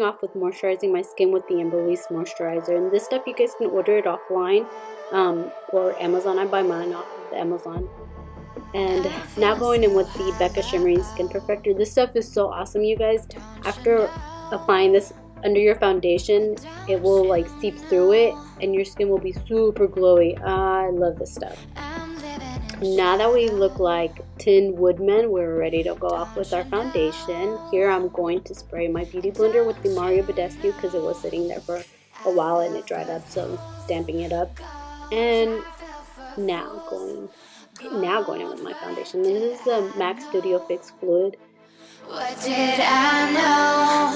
off with moisturizing my skin with the Embryolisse moisturizer. And this stuff you guys can order it offline or Amazon. I buy mine off of Amazon. And now going in with the Becca Shimmering Skin Perfector. This stuff is so awesome, you guys. After applying this under your foundation, it will like seep through it and your skin will be super glowy. I love this stuff. Now that we look like Tin Woodmen, we're ready to go off with our foundation. Here I'm going to spray my beauty blender with the Mario Badescu because it was sitting there for a while and it dried up, so damping it up. And now going in with my foundation. This is the MAC Studio Fix Fluid. What did I know?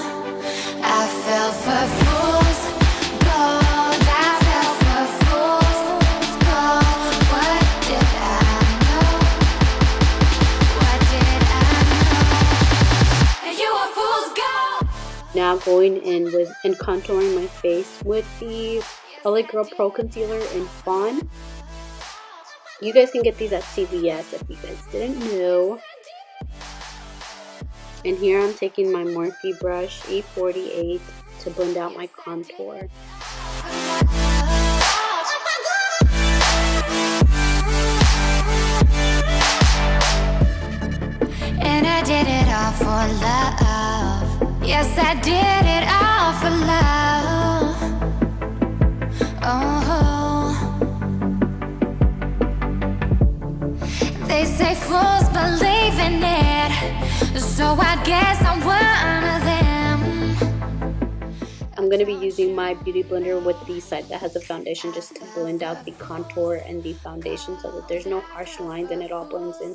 I fell for fools gold. I fell for fools gold. What did I know? What did I know? You were fool's gold. Now going in with and contouring my face with the LA Girl Pro Concealer in Fawn. You guys can get these at CVS if you guys didn't know. And here I'm taking my Morphe brush E48 to blend out my contour. And I did it all for love. Yes, I did it all for love. Oh, they say fools believe in it, so I guess I'm one of them. I'm going to be using my beauty blender with the side that has a foundation just to blend out the contour and the foundation so that there's no harsh lines and it all blends in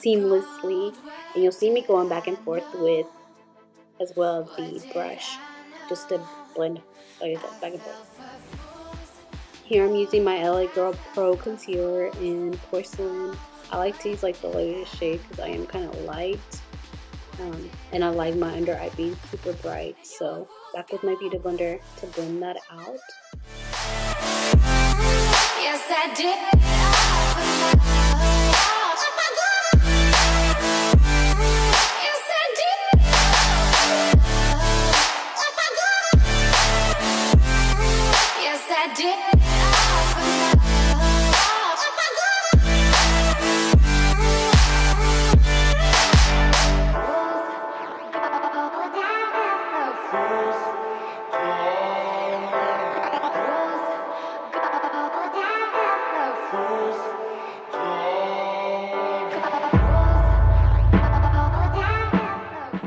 seamlessly. And you'll see me going back and forth with as well the brush just to blend, like I said, back and forth. Here I'm using my LA Girl Pro Concealer in Porcelain. I like to use like the lightest shade because I am kind of light. And I like my under eye being super bright. So back with my beauty blender to blend that out. Yes, I did. Yes, I did. Yes, I did.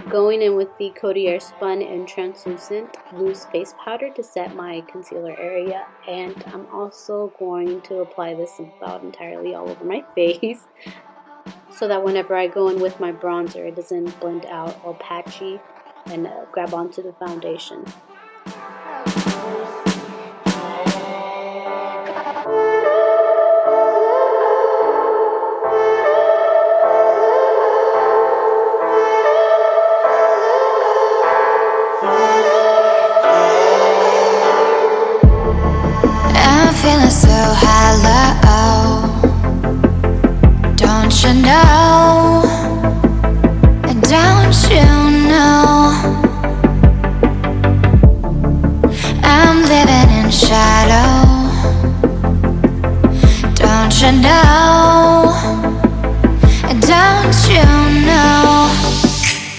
Going in with the Coty Airspun and Translucent Loose Face Powder to set my concealer area. And I'm also going to apply this about entirely all over my face so that whenever I go in with my bronzer, it doesn't blend out all patchy and grab onto the foundation. Feeling so hollow, don't you know? Don't you know? I'm living in shadow, don't you know? Don't you know?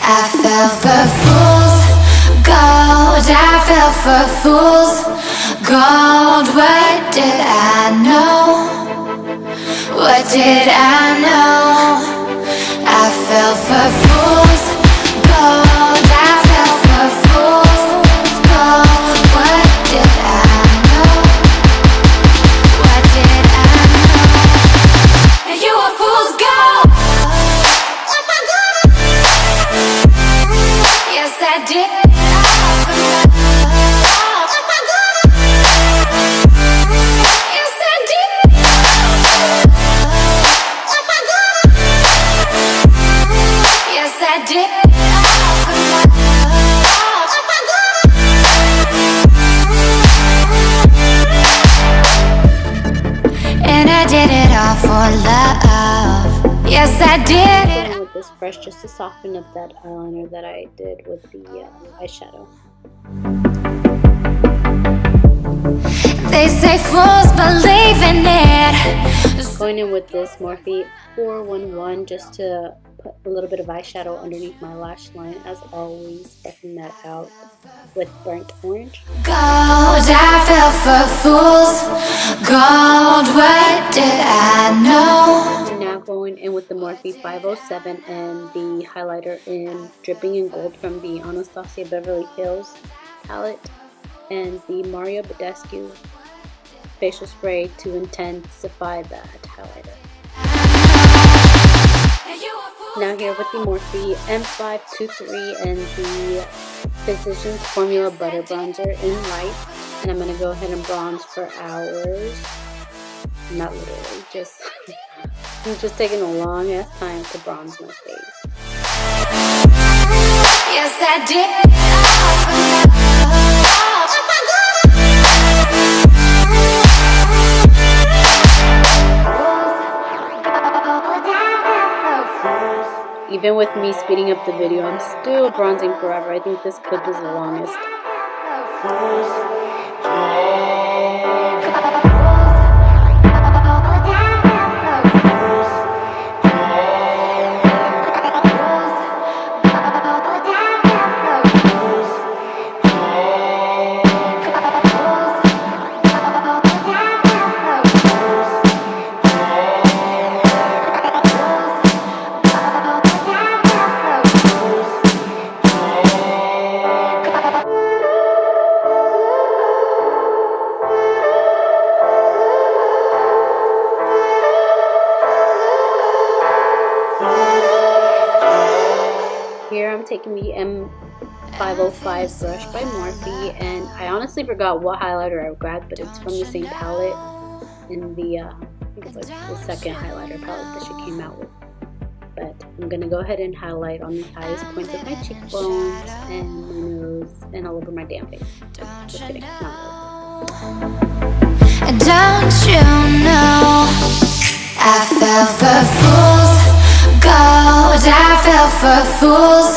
I fell for fools gold, I fell for fools gold. What did I know? What did I know? I fell for fools gold. I fell for fools gold. What did I know? What did I know? You were fool's gold. Yes, I did. Yes, I did. With this brush just to soften up that eyeliner that I did with the eyeshadow. They say fools believe in it. Going in with this Morphe 411 just to put a little bit of eyeshadow underneath my lash line, as always, buffing that out with burnt orange. Gold, I fell for fools. Gold, what did I know? Now going in with the Morphe 507 and the highlighter in Dripping in Gold from the Anastasia Beverly Hills palette, and the Mario Badescu facial spray to intensify that highlighter. Now here with the Morphe M523 and the Physicians Formula Butter Bronzer in Light. And I'm going to go ahead and bronze for hours. Not literally, just I'm just taking a long ass time to bronze my face. Yes, I did. Even with me speeding up the video, I'm still bronzing forever. I think this clip is the longest. Here I'm taking the M505 brush by Morphe, and I honestly forgot what highlighter I grabbed, but it's from the same palette in the, I think it's like the second highlighter palette that she came out with. But I'm going to go ahead and highlight on the highest points of my cheekbones and my nose and all over my damn face. Just kidding, not really. Don't you know I fell for fools. Gold, I fell for fools.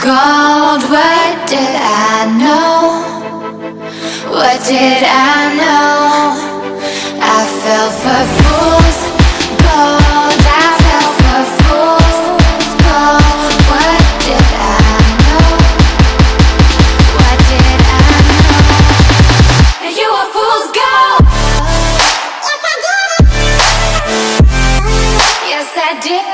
Gold, what did I know? What did I know? I fell for fools. Gold, I fell for fools. Gold, what did I know? What did I know? You were fool's gold. Yes, I did.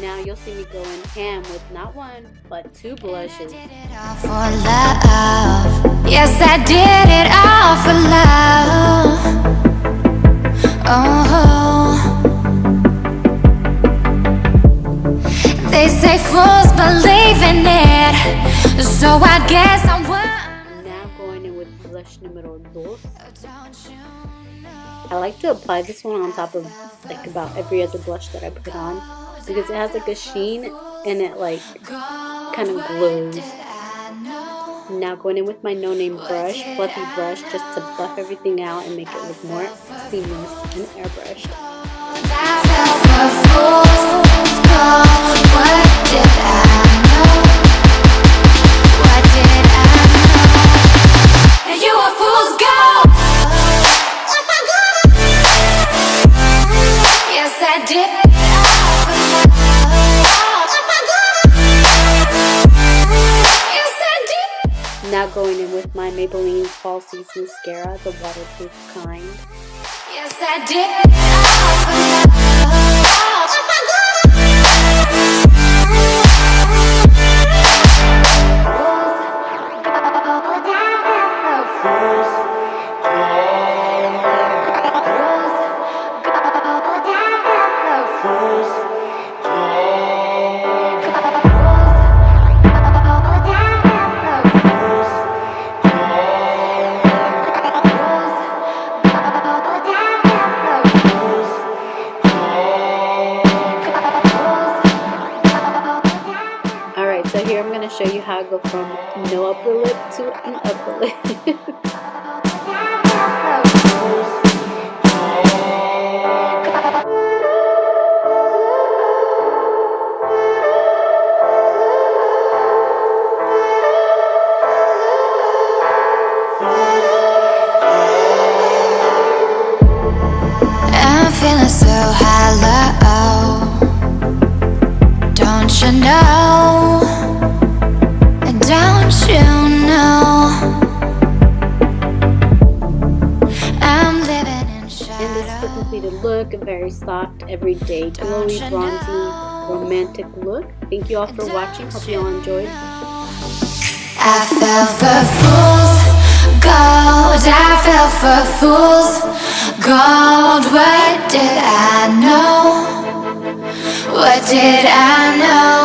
Now you'll see me going ham with not one, but two blushes. For love. Yes, I did it all for love. Oh, they say fools believe in it, so I guess I'm one. Now going in with blush numero dos. I like to apply this one on top of like about every other blush that I put on, because it has like a sheen and it like kind of glows. Now going in with my no name brush, fluffy brush, just to buff everything out and make it look more seamless and airbrushed. Now going in with my Maybelline Fall Season Mascara, the waterproof kind. Yes, I did. here I'm going to show you how I go from no upper lip to an upper lip. I'm feeling so hollow, don't you know? Don't you know? I'm living in shadow. And this is the completed look, a very soft, everyday, glowy, bronzy, romantic look. Thank you all for watching. Hope you all enjoyed. I fell for fool's gold. I fell for fool's gold. What did I know? What did I know?